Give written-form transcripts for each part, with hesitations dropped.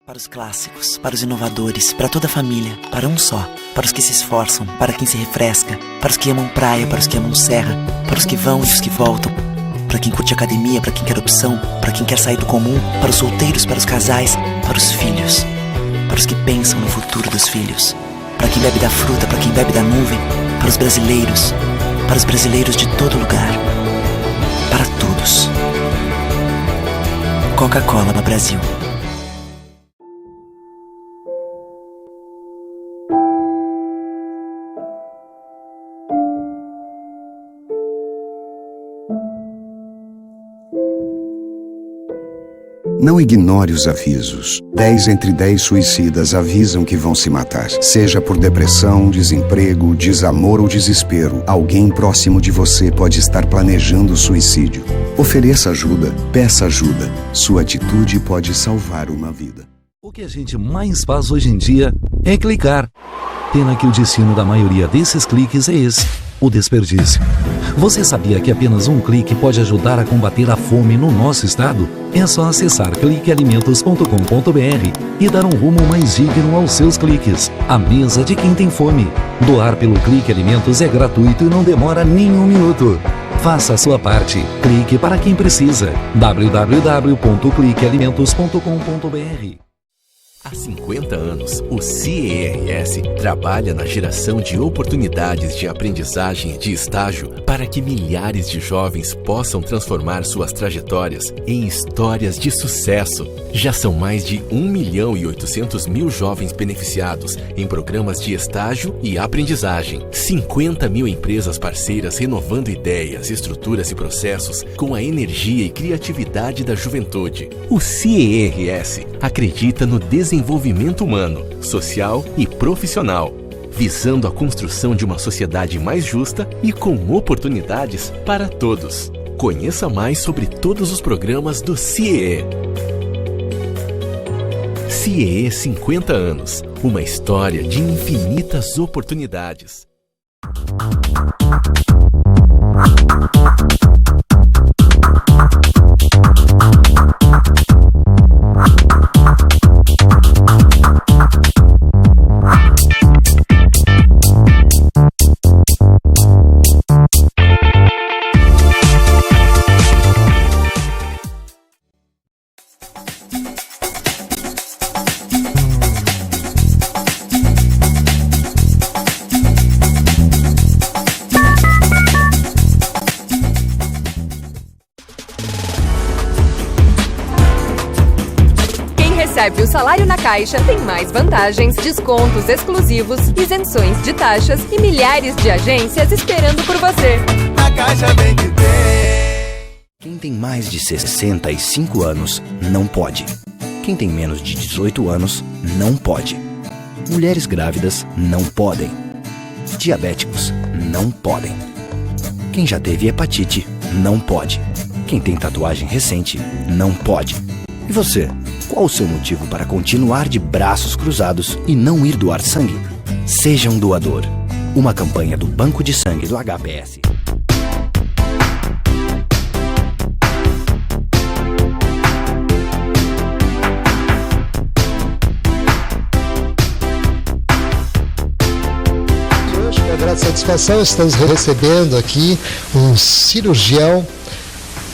Para os clássicos, para os inovadores, para toda a família, para um só. Para os que se esforçam, para quem se refresca, para os que amam praia, para os que amam serra, para os que vão e os que voltam, para quem curte academia, para quem quer opção, para quem quer sair do comum, para os solteiros, para os casais, para os filhos, para os que pensam no futuro dos filhos, para quem bebe da fruta, para quem bebe da nuvem, para os brasileiros de todo lugar, para todos. Coca-Cola no Brasil. Não ignore os avisos. 10 entre 10 suicidas avisam que vão se matar. Seja por depressão, desemprego, desamor ou desespero, alguém próximo de você pode estar planejando suicídio. Ofereça ajuda, peça ajuda. Sua atitude pode salvar uma vida. O que a gente mais faz hoje em dia é clicar. Pena que o destino da maioria desses cliques é esse, o desperdício. Você sabia que apenas um clique pode ajudar a combater a fome no nosso estado? É só acessar cliquealimentos.com.br e dar um rumo mais digno aos seus cliques. A mesa de quem tem fome. Doar pelo Clique Alimentos é gratuito e não demora nem um minuto. Faça a sua parte. Clique para quem precisa. www.cliquealimentos.com.br. Há 50 anos, o CIERS trabalha na geração de oportunidades de aprendizagem e de estágio para que milhares de jovens possam transformar suas trajetórias em histórias de sucesso. Já são mais de 1.800.000 jovens beneficiados em programas de estágio e aprendizagem. 50 mil empresas parceiras renovando ideias, estruturas e processos com a energia e criatividade da juventude. O CIERS acredita no desenvolvimento humano, social e profissional, visando a construção de uma sociedade mais justa e com oportunidades para todos. Conheça mais sobre todos os programas do CIEE. CIEE 50 anos, uma história de infinitas oportunidades. Recebe o salário na Caixa, tem mais vantagens, descontos exclusivos, isenções de taxas e milhares de agências esperando por você. A Caixa vem que tem. Quem tem mais de 65 anos não pode. Quem tem menos de 18 anos não pode. Mulheres grávidas não podem. Diabéticos não podem. Quem já teve hepatite não pode. Quem tem tatuagem recente não pode. E você? Qual o seu motivo para continuar de braços cruzados e não ir doar sangue? Seja um doador. Uma campanha do Banco de Sangue do HPS. Hoje, com a grande satisfação, estamos recebendo aqui um cirurgião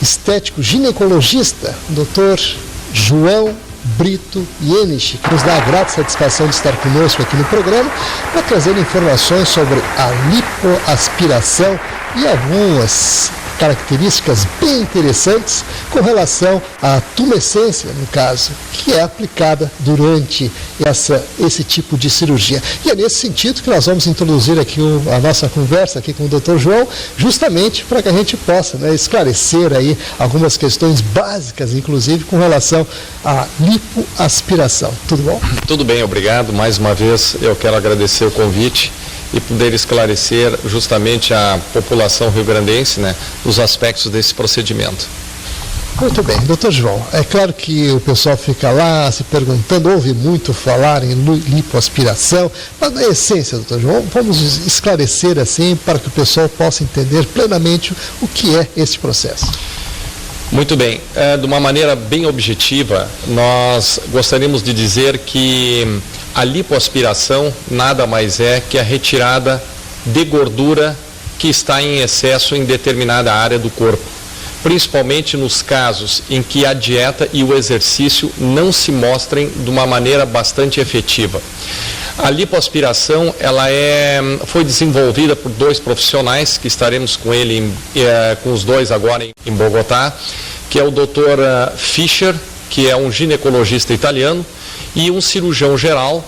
estético ginecologista, Dr. João Brito Yenich, que nos dá a grata satisfação de estar conosco aqui no programa para trazer informações sobre a lipoaspiração e algumas características bem interessantes com relação à tumescência, no caso, que é aplicada durante esse tipo de cirurgia. E é nesse sentido que nós vamos introduzir aqui a nossa conversa aqui com o Dr. João, justamente para que a gente possa, né, esclarecer aí algumas questões básicas, inclusive com relação à lipoaspiração. Tudo bom? Tudo bem, obrigado. Mais uma vez eu quero agradecer o convite e poder esclarecer justamente a população rio-grandense, né, os aspectos desse procedimento. Muito bem, doutor João, é claro que o pessoal fica lá se perguntando, ouve muito falar em lipoaspiração, mas na essência, doutor João, vamos esclarecer assim para que o pessoal possa entender plenamente o que é esse processo. Muito bem. De uma maneira bem objetiva, nós gostaríamos de dizer que a lipoaspiração nada mais é que a retirada de gordura que está em excesso em determinada área do corpo, principalmente nos casos em que a dieta e o exercício não se mostrem de uma maneira bastante efetiva. A lipoaspiração foi desenvolvida por 2 profissionais, que estaremos com com os dois agora em Bogotá, que é o Dr. Fischer, que é um ginecologista italiano, e um cirurgião geral,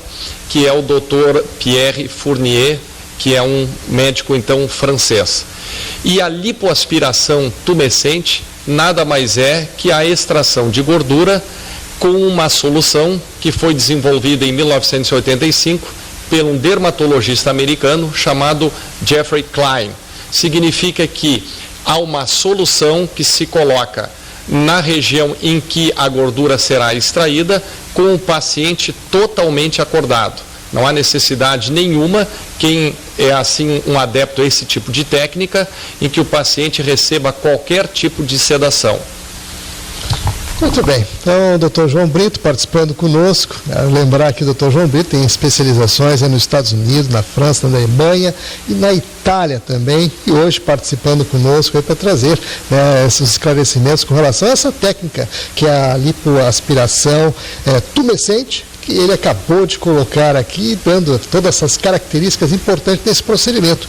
que é o Dr. Pierre Fournier, que é um médico então francês. E a lipoaspiração tumescente nada mais é que a extração de gordura com uma solução que foi desenvolvida em 1985 por um dermatologista americano chamado Jeffrey Klein. Significa que há uma solução que se coloca na região em que a gordura será extraída, com o paciente totalmente acordado. Não há necessidade nenhuma, quem é assim um adepto a esse tipo de técnica, em que o paciente receba qualquer tipo de sedação. Muito bem, então o Dr. João Brito participando conosco. Lembrar que o Dr. João Brito tem especializações nos Estados Unidos, na França, na Alemanha e na Itália também, e hoje participando conosco para trazer esses esclarecimentos com relação a essa técnica que é a lipoaspiração tumescente, que ele acabou de colocar aqui, dando todas essas características importantes desse procedimento.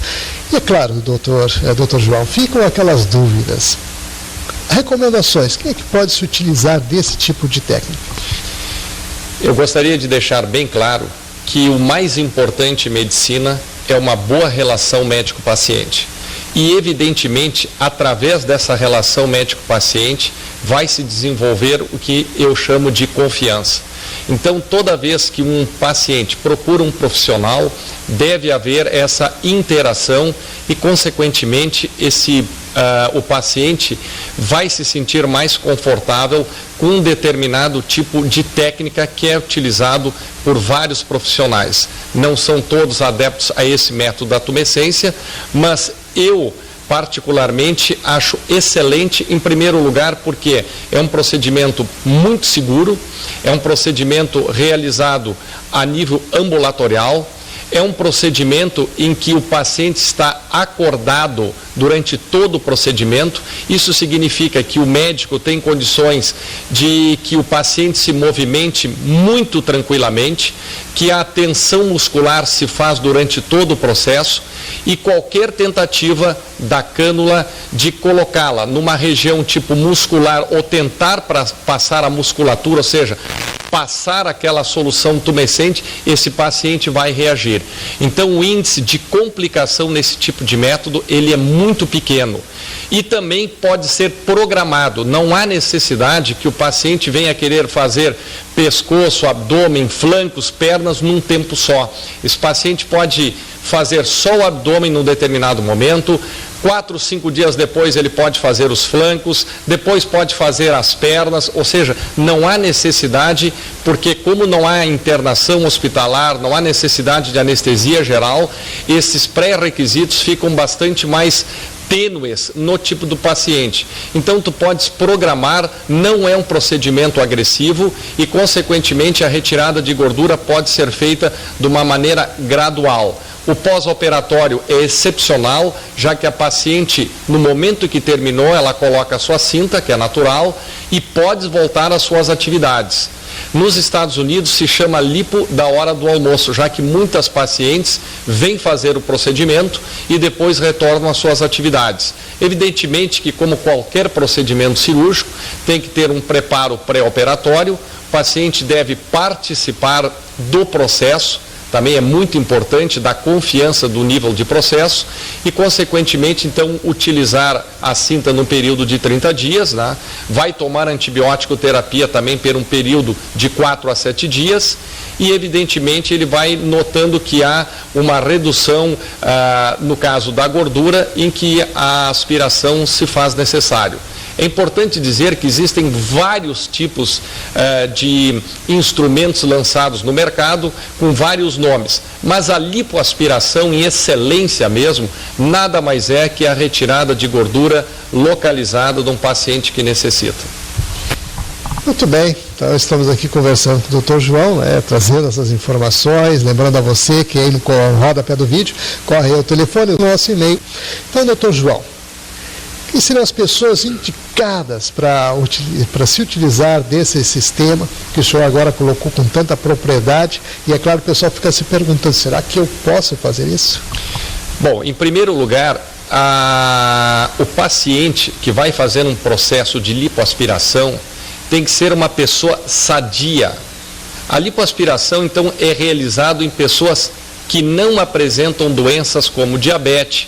E é claro, doutor João, ficam aquelas dúvidas. Recomendações, quem é que pode se utilizar desse tipo de técnica? Eu gostaria de deixar bem claro que o mais importante em medicina é uma boa relação médico-paciente. E, evidentemente, através dessa relação médico-paciente, vai se desenvolver o que eu chamo de confiança. Então, toda vez que um paciente procura um profissional, deve haver essa interação e, consequentemente, o paciente vai se sentir mais confortável com um determinado tipo de técnica que é utilizado por vários profissionais. Não são todos adeptos a esse método da tumescência, mas eu particularmente acho excelente, em primeiro lugar, porque é um procedimento muito seguro, é um procedimento realizado a nível ambulatorial, é um procedimento em que o paciente está acordado durante todo o procedimento. Isso significa que o médico tem condições de que o paciente se movimente muito tranquilamente, que a tensão muscular se faz durante todo o processo e qualquer tentativa da cânula de colocá-la numa região tipo muscular ou tentar passar a musculatura, ou seja, passar aquela solução tumescente, esse paciente vai reagir. Então o índice de complicação nesse tipo de método, ele é muito pequeno. E também pode ser programado, não há necessidade que o paciente venha querer fazer pescoço, abdômen, flancos, pernas num tempo só. Esse paciente pode fazer só o abdômen num determinado momento, 4, 5 dias depois ele pode fazer os flancos, depois pode fazer as pernas, ou seja, não há necessidade, porque como não há internação hospitalar, não há necessidade de anestesia geral, esses pré-requisitos ficam bastante mais tênues no tipo do paciente. Então tu podes programar, não é um procedimento agressivo e consequentemente a retirada de gordura pode ser feita de uma maneira gradual. O pós-operatório é excepcional, já que a paciente, no momento que terminou, ela coloca a sua cinta, que é natural, e pode voltar às suas atividades. Nos Estados Unidos se chama lipo da hora do almoço, já que muitas pacientes vêm fazer o procedimento e depois retornam às suas atividades. Evidentemente que, como qualquer procedimento cirúrgico, tem que ter um preparo pré-operatório, o paciente deve participar do processo, também é muito importante dar confiança do nível de processo e, consequentemente, então, utilizar a cinta no período de 30 dias, né? Vai tomar antibiótico terapia também por um período de 4 a 7 dias e, evidentemente, ele vai notando que há uma redução, no caso da gordura, em que a aspiração se faz necessário. É importante dizer que existem vários tipos de instrumentos lançados no mercado com vários nomes, mas a lipoaspiração em excelência mesmo, nada mais é que a retirada de gordura localizada de um paciente que necessita. Muito bem, então estamos aqui conversando com o Dr. João, trazendo essas informações, lembrando a você que aí no rodapé do vídeo, corre aí o telefone, o nosso e-mail. Então, Dr. João, quem seriam as pessoas indicadas para se utilizar desse sistema que o senhor agora colocou com tanta propriedade? E é claro, o pessoal fica se perguntando, será que eu posso fazer isso? Bom, em primeiro lugar, o paciente que vai fazer um processo de lipoaspiração tem que ser uma pessoa sadia. A lipoaspiração, então, é realizada em pessoas que não apresentam doenças como diabetes,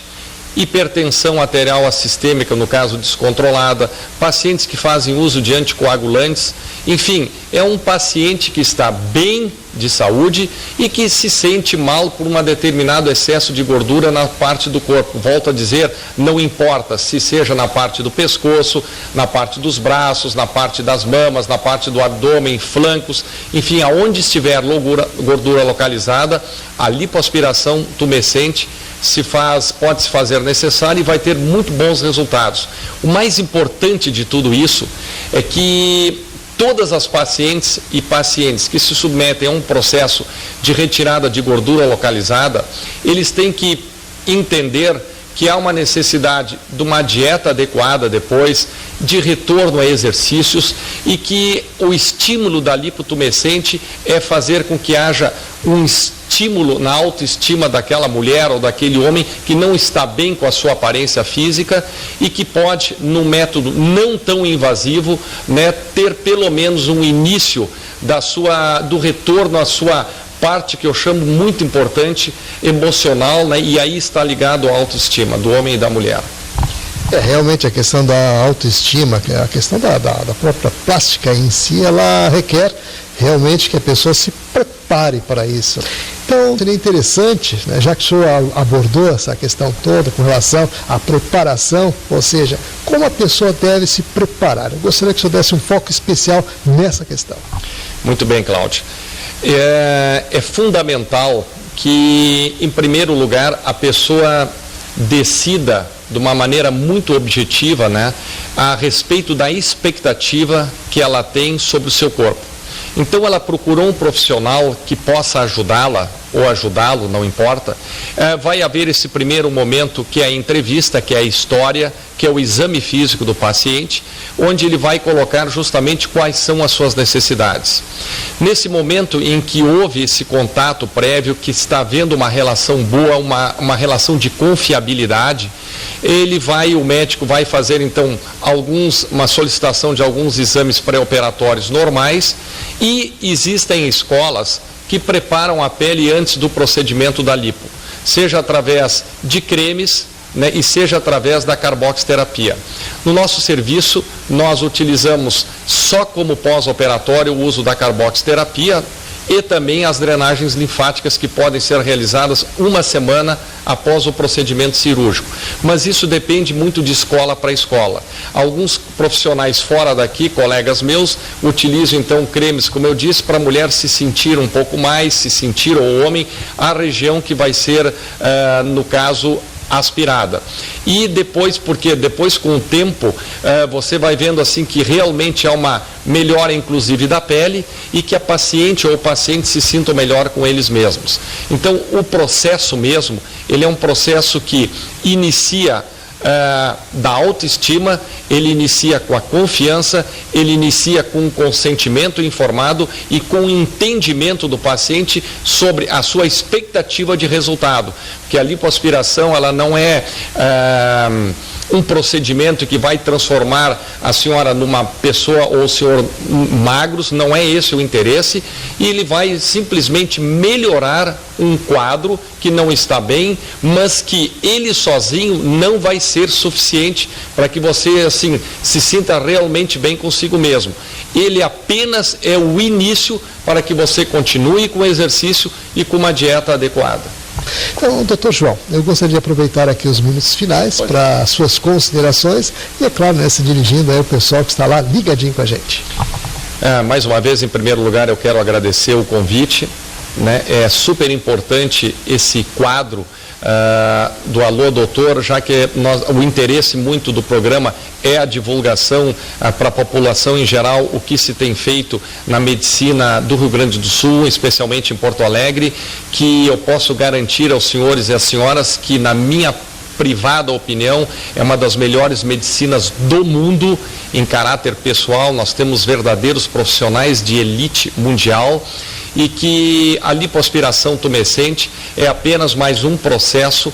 hipertensão arterial assistêmica, no caso descontrolada, pacientes que fazem uso de anticoagulantes, enfim, é um paciente que está bem de saúde e que se sente mal por um determinado excesso de gordura na parte do corpo. Volto a dizer, não importa se seja na parte do pescoço, na parte dos braços, na parte das mamas, na parte do abdômen, flancos, enfim, aonde estiver gordura localizada, a lipoaspiração tumescente pode se fazer necessário e vai ter muito bons resultados. O mais importante de tudo isso é que todas as pacientes e pacientes que se submetem a um processo de retirada de gordura localizada, eles têm que entender que há uma necessidade de uma dieta adequada depois, de retorno a exercícios e que o estímulo da lipotumescente é fazer com que haja um estímulo na autoestima daquela mulher ou daquele homem que não está bem com a sua aparência física e que pode, num método não tão invasivo, ter pelo menos um início do retorno à sua parte que eu chamo muito importante, emocional, e aí está ligado à autoestima do homem e da mulher. Realmente a questão da autoestima, a questão da própria plástica em si, ela requer realmente que a pessoa se prepare para isso. Então, seria interessante, já que o senhor abordou essa questão toda com relação à preparação, ou seja, como a pessoa deve se preparar. Eu gostaria que o senhor desse um foco especial nessa questão. Muito bem, Cláudio. É fundamental que, em primeiro lugar, a pessoa decida de uma maneira muito objetiva, a respeito da expectativa que ela tem sobre o seu corpo. Então ela procurou um profissional que possa ajudá-la ou ajudá-lo, não importa. Vai haver esse primeiro momento que é a entrevista, que é a história, que é o exame físico do paciente, onde ele vai colocar justamente quais são as suas necessidades. Nesse momento em que houve esse contato prévio, que está havendo uma relação boa, uma relação de confiabilidade, o médico vai fazer então uma solicitação de alguns exames pré-operatórios normais, e existem escolas que preparam a pele antes do procedimento da lipo, seja através de cremes, e seja através da carboxiterapia. No nosso serviço, nós utilizamos só como pós-operatório o uso da carboxiterapia e também as drenagens linfáticas que podem ser realizadas uma semana após o procedimento cirúrgico. Mas isso depende muito de escola para escola. Alguns profissionais fora daqui, colegas meus, utilizam então cremes, como eu disse, para a mulher se sentir um pouco mais, se sentir, ou o homem, a região que vai ser, no caso, aspirada. E depois, porque depois com o tempo você vai vendo assim que realmente há uma melhora inclusive da pele e que a paciente ou o paciente se sintam melhor com eles mesmos. Então o processo mesmo, ele é um processo que inicia da autoestima, ele inicia com a confiança, ele inicia com o consentimento informado e com o entendimento do paciente sobre a sua expectativa de resultado, porque a lipoaspiração ela não é um procedimento que vai transformar a senhora numa pessoa ou o senhor magros, não é esse o interesse, e ele vai simplesmente melhorar um quadro que não está bem, mas que ele sozinho não vai ser suficiente para que você assim se sinta realmente bem consigo mesmo. Ele apenas é o início para que você continue com o exercício e com uma dieta adequada. Então, doutor João, eu gostaria de aproveitar aqui os minutos finais para suas considerações e, é claro, se dirigindo aí ao pessoal que está lá ligadinho com a gente. Mais uma vez, em primeiro lugar, eu quero agradecer o convite. É super importante esse quadro do Alô Doutor, já que o interesse muito do programa é a divulgação para a população em geral, o que se tem feito na medicina do Rio Grande do Sul, especialmente em Porto Alegre, que eu posso garantir aos senhores e às senhoras que, na minha privada opinião, é uma das melhores medicinas do mundo em caráter pessoal. Nós temos verdadeiros profissionais de elite mundial e que a lipoaspiração tumescente é apenas mais um processo,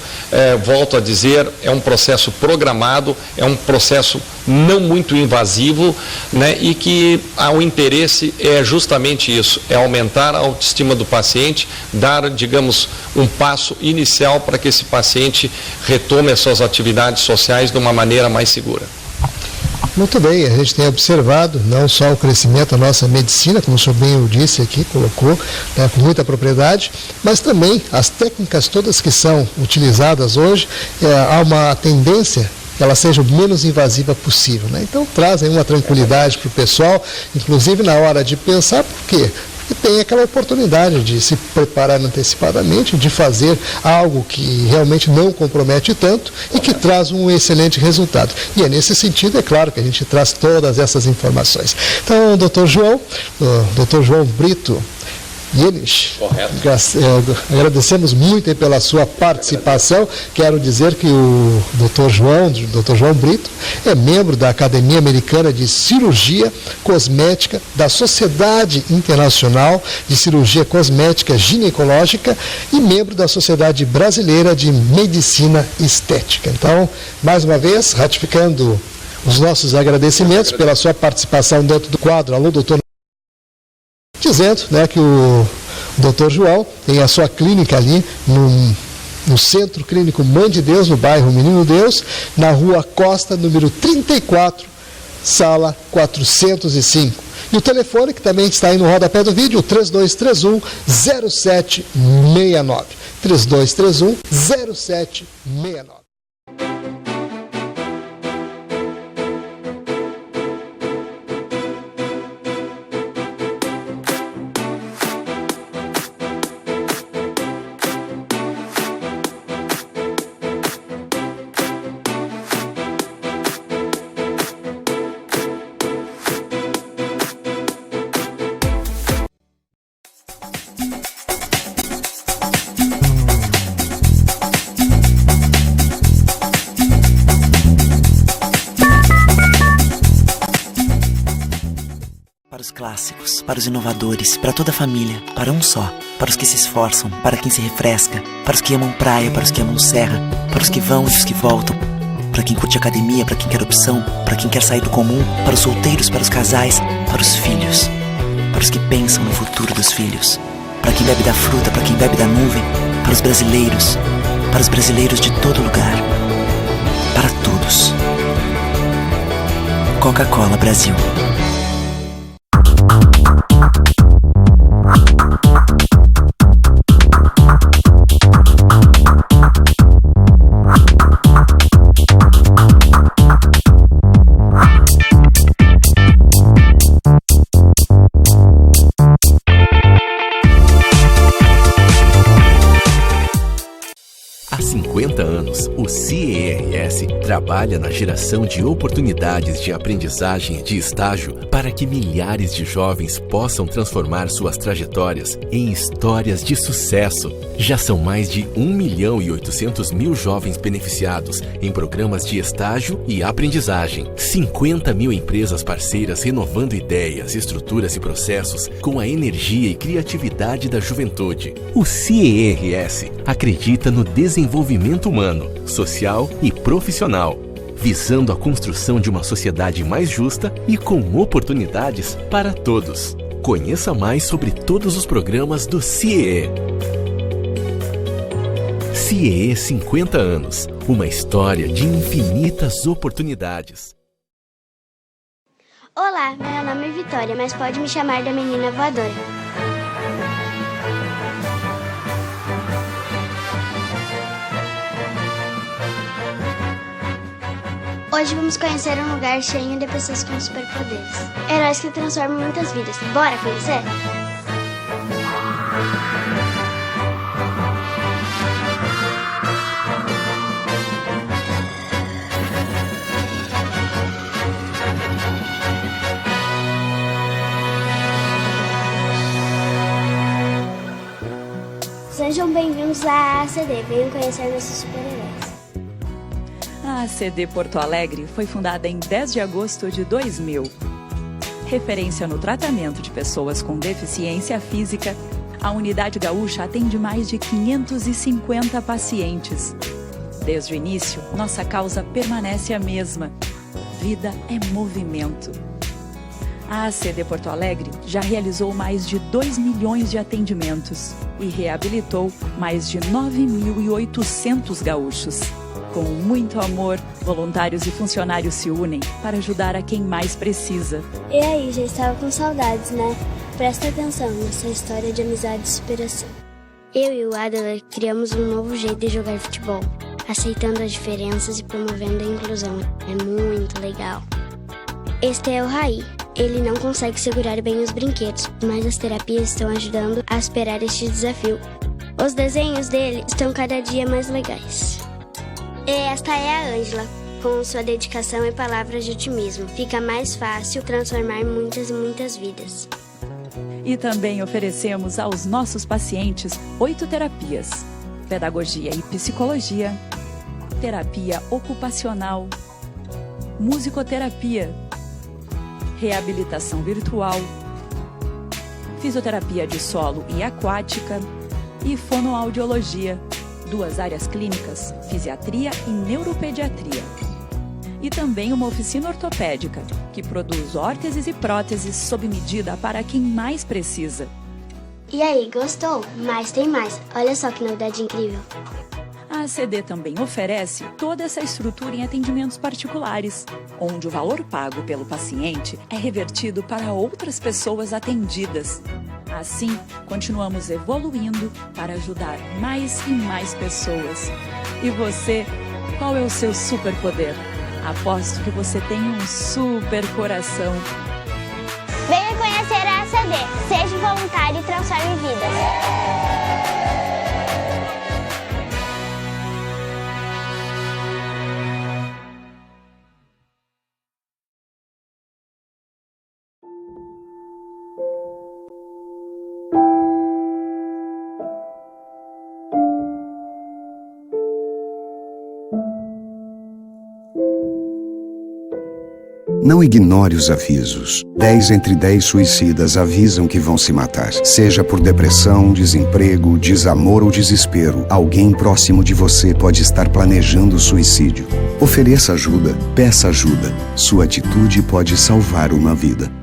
volto a dizer, é um processo programado, é um processo não muito invasivo, e que o interesse é justamente isso, é aumentar a autoestima do paciente, dar, digamos, um passo inicial para que esse paciente retome as suas atividades sociais de uma maneira mais segura. Muito bem, a gente tem observado não só o crescimento da nossa medicina, como o senhor bem o disse aqui, colocou com muita propriedade, mas também as técnicas todas que são utilizadas hoje, há uma tendência que ela seja o menos invasiva possível. Então trazem uma tranquilidade para o pessoal, inclusive na hora de pensar, por quê? E tem aquela oportunidade de se preparar antecipadamente, de fazer algo que realmente não compromete tanto e que traz um excelente resultado. E é nesse sentido, é claro, que a gente traz todas essas informações. Então, doutor João Brito Yenish, agradecemos muito aí pela sua participação. Quero dizer que o Dr. João Brito é membro da Academia Americana de Cirurgia Cosmética, da Sociedade Internacional de Cirurgia Cosmética Ginecológica e membro da Sociedade Brasileira de Medicina Estética. Então, mais uma vez, ratificando os nossos agradecimentos pela sua participação dentro do quadro Alô Doutor, dizendo que o Dr. João tem a sua clínica ali no Centro Clínico Mãe de Deus, no bairro Menino Deus, na Rua Costa, número 34, sala 405. E o telefone, que também está aí no rodapé do vídeo, 3231-0769. 3231-0769. Para os clássicos, para os inovadores, para toda a família, para um só. Para os que se esforçam, para quem se refresca, para os que amam praia, para os que amam serra, para os que vão e os que voltam, para quem curte academia, para quem quer opção, para quem quer sair do comum, para os solteiros, para os casais, para os filhos, para os que pensam no futuro dos filhos, para quem bebe da fruta, para quem bebe da nuvem, para os brasileiros de todo lugar, para todos. Coca-Cola Brasil. Há 50 anos, o CIERS trabalha na geração de oportunidades de aprendizagem e de estágio para que milhares de jovens possam transformar suas trajetórias em histórias de sucesso. Já são mais de 1.800.000 jovens beneficiados em programas de estágio e aprendizagem. 50 mil empresas parceiras renovando ideias, estruturas e processos com a energia e criatividade da juventude. O CIERS acredita no desenvolvimento humano, social e profissional, visando a construção de uma sociedade mais justa e com oportunidades para todos. Conheça mais sobre todos os programas do CIE. CIE 50 anos, uma história de infinitas oportunidades. Olá, meu nome é Vitória, mas pode me chamar da menina voadora. Hoje vamos conhecer um lugar cheio de pessoas com superpoderes. Heróis que transformam muitas vidas. Bora conhecer? Sejam bem-vindos à ACD. Venham conhecer nossos super-heróis. A ACD Porto Alegre foi fundada em 10 de agosto de 2000. Referência no tratamento de pessoas com deficiência física, a Unidade Gaúcha atende mais de 550 pacientes. Desde o início, nossa causa permanece a mesma: vida é movimento. A ACD Porto Alegre já realizou mais de 2 milhões de atendimentos e reabilitou mais de 9.800 gaúchos. Com muito amor, voluntários e funcionários se unem para ajudar a quem mais precisa. E aí, já estava com saudades, né? Presta atenção nessa história de amizade e superação. Eu e o Adler criamos um novo jeito de jogar futebol, aceitando as diferenças e promovendo a inclusão. É muito legal. Este é o Raí. Ele não consegue segurar bem os brinquedos, mas as terapias estão ajudando a superar este desafio. Os desenhos dele estão cada dia mais legais. E esta é a Ângela. Com sua dedicação e palavras de otimismo, fica mais fácil transformar muitas e muitas vidas. E também oferecemos aos nossos pacientes 8 terapias: pedagogia e psicologia, terapia ocupacional, musicoterapia, reabilitação virtual, fisioterapia de solo e aquática e fonoaudiologia, 2 áreas clínicas, fisiatria e neuropediatria. E também uma oficina ortopédica, que produz órteses e próteses sob medida para quem mais precisa. E aí, gostou? Mas tem mais. Olha só que novidade incrível. A ACD também oferece toda essa estrutura em atendimentos particulares, onde o valor pago pelo paciente é revertido para outras pessoas atendidas. Assim, continuamos evoluindo para ajudar mais e mais pessoas. E você, qual é o seu superpoder? Aposto que você tem um super coração. Venha conhecer a ACD. Seja voluntário e transforme vidas. Não ignore os avisos. 10 entre 10 suicidas avisam que vão se matar. Seja por depressão, desemprego, desamor ou desespero, alguém próximo de você pode estar planejando suicídio. Ofereça ajuda, peça ajuda. Sua atitude pode salvar uma vida.